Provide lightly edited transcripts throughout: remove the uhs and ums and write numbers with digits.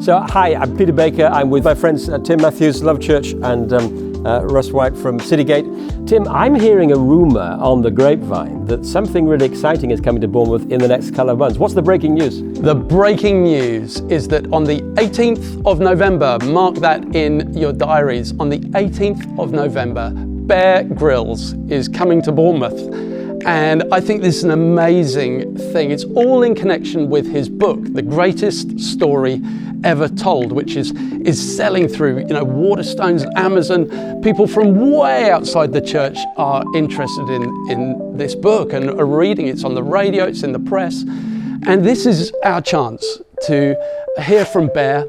So hi, I'm Peter Baker. I'm with my friends Tim Matthews, Love Church, and Russ White from Citygate. Tim, I'm hearing a rumour on the grapevine that something really exciting is coming to Bournemouth in the next couple of months. What's the breaking news? The breaking news is that on the 18th of November, mark that in your diaries, on the 18th of November, Bear Grylls is coming to Bournemouth. And I think this is an amazing thing. It's all in connection with his book, The Greatest Story Ever Told, which is selling through, Waterstones and Amazon. People from way outside the church are interested in this book and are reading it. It's on the radio, it's in the press. And this is our chance to hear from Bear.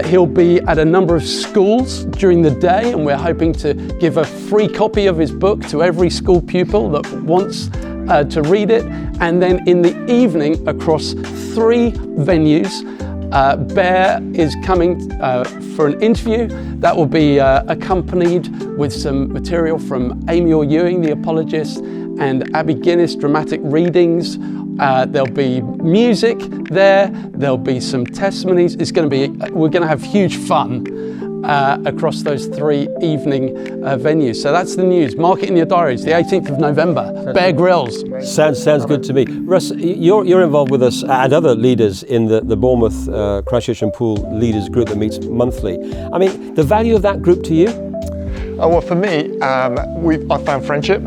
He'll be at a number of schools during the day, and we're hoping to give a free copy of his book to every school pupil that wants to read it. And then in the evening, across 3 venues, Bear is coming for an interview that will be accompanied with some material from Amy Ewing, the apologist, and Abby Guinness, dramatic readings. There'll be music there. There'll be some testimonies. We're going to have huge fun across those 3 evening venues. So that's the news. Mark it in your diaries. The 18th of November. Bear Grylls. Sounds good to me. Russ, you're involved with us and other leaders in the Bournemouth Christchurch and Poole leaders group that meets monthly. I mean, the value of that group to you? Well, for me, I found friendship.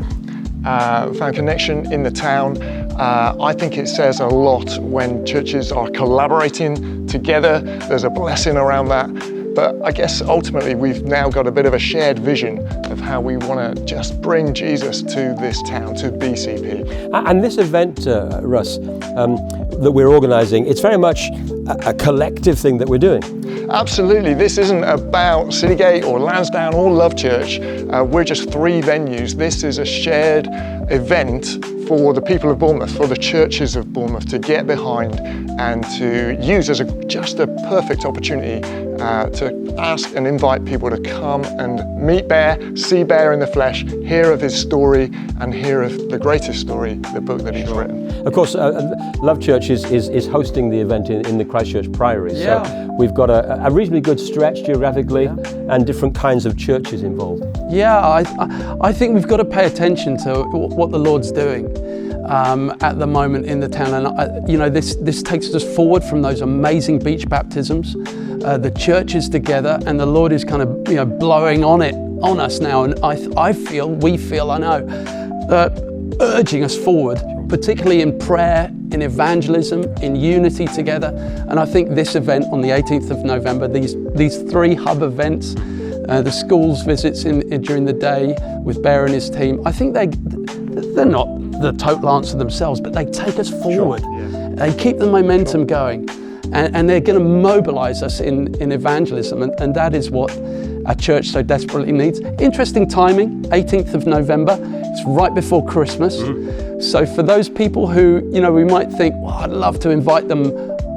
Found connection in the town. I think it says a lot when churches are collaborating together. There's a blessing around that. But I guess ultimately we've now got a bit of a shared vision of how we want to just bring Jesus to this town, to BCP. And this event, Russ, that we're organising, it's very much a collective thing that we're doing. Absolutely. This isn't about Citygate or Lansdowne or Love Church. We're just 3 venues. This is a shared event for the people of Bournemouth, for the churches of Bournemouth to get behind and to use as just a perfect opportunity to ask and invite people to come and meet Bear, see Bear in the flesh, hear of his story, and hear of the greatest story, the book that he's written. Of course, Love Church is hosting the event in the Christchurch Priory. Yeah. So we've got a reasonably good stretch geographically and different kinds of churches involved. Yeah, I think we've got to pay attention to what the Lord's doing at the moment in the town. And this takes us forward from those amazing beach baptisms. The church is together, and the Lord is kind of blowing on us now. And we feel, urging us forward, particularly in prayer, in evangelism, in unity together. And I think this event on the 18th of November, these 3 hub events, the schools visits during the day with Bear and his team, I think they're not the total answer themselves, but they take us forward. Sure. Yeah. They keep the momentum going, and they're going to mobilise us in evangelism, and that is what our church so desperately needs. Interesting timing, 18th of November. It's right before Christmas. Mm-hmm. So for those people who, we might think, well, I'd love to invite them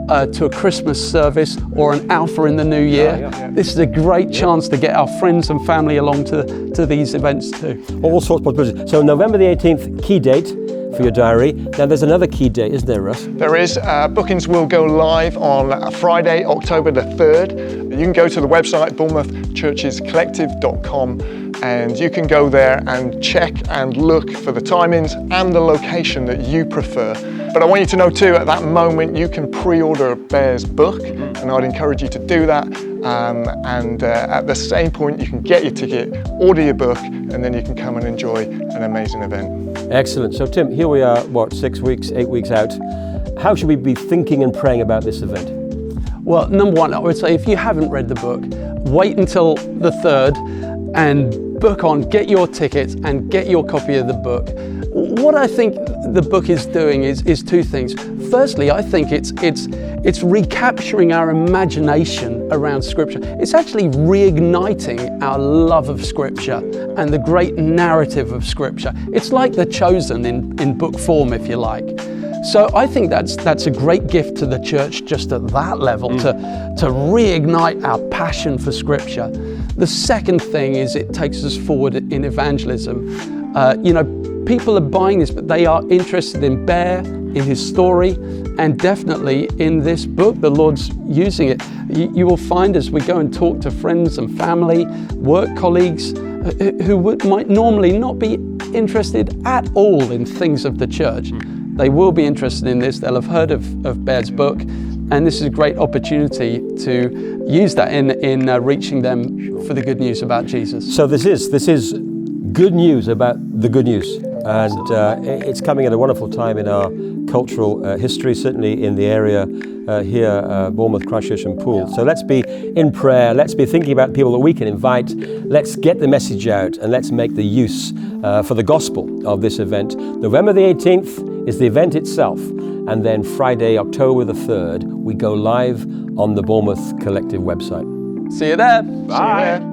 to a Christmas service or an Alpha in the new year. This is a great chance to get our friends and family along to these events too. All sorts of possibilities. So November the 18th, key date for your diary. Now there's another key date, isn't there, Russ? There is. Bookings will go live on Friday, October the 3rd. You can go to the website, bournemouthchurchescollective.com, and you can go there and check and look for the timings and the location that you prefer. But I want you to know too, at that moment, you can pre-order Bear's book, and I'd encourage you to do that. At the same point, you can get your ticket, order your book, and then you can come and enjoy an amazing event. Excellent. So Tim, here we are, 8 weeks out. How should we be thinking and praying about this event? Well, number one, I would say if you haven't read the book, wait until the 3rd and book on, get your tickets and get your copy of the book. What I think the book is doing is 2 things. Firstly, I think it's recapturing our imagination around Scripture. It's actually reigniting our love of Scripture and the great narrative of Scripture. It's like The Chosen in book form, if you like. So I think that's a great gift to the church just at that level, to reignite our passion for Scripture. The second thing is it takes us forward in evangelism. People are buying this, but they are interested in Bear, in his story, and definitely in this book. The Lord's using it. You will find as we go and talk to friends and family, work colleagues, who might normally not be interested at all in things of the church. They will be interested in this. They'll have heard of Baird's book, and this is a great opportunity to use that in reaching them for the good news about Jesus. So this is good news about the good news, and it's coming at a wonderful time in our cultural history, certainly in the area here, Bournemouth, Christchurch and Poole. So let's be in prayer, let's be thinking about people that we can invite, let's get the message out, and let's make the use for the gospel of this event. November the 18th is the event itself, and then Friday, October the 3rd, we go live on the Bournemouth Collective website. See you there. Bye. See you there.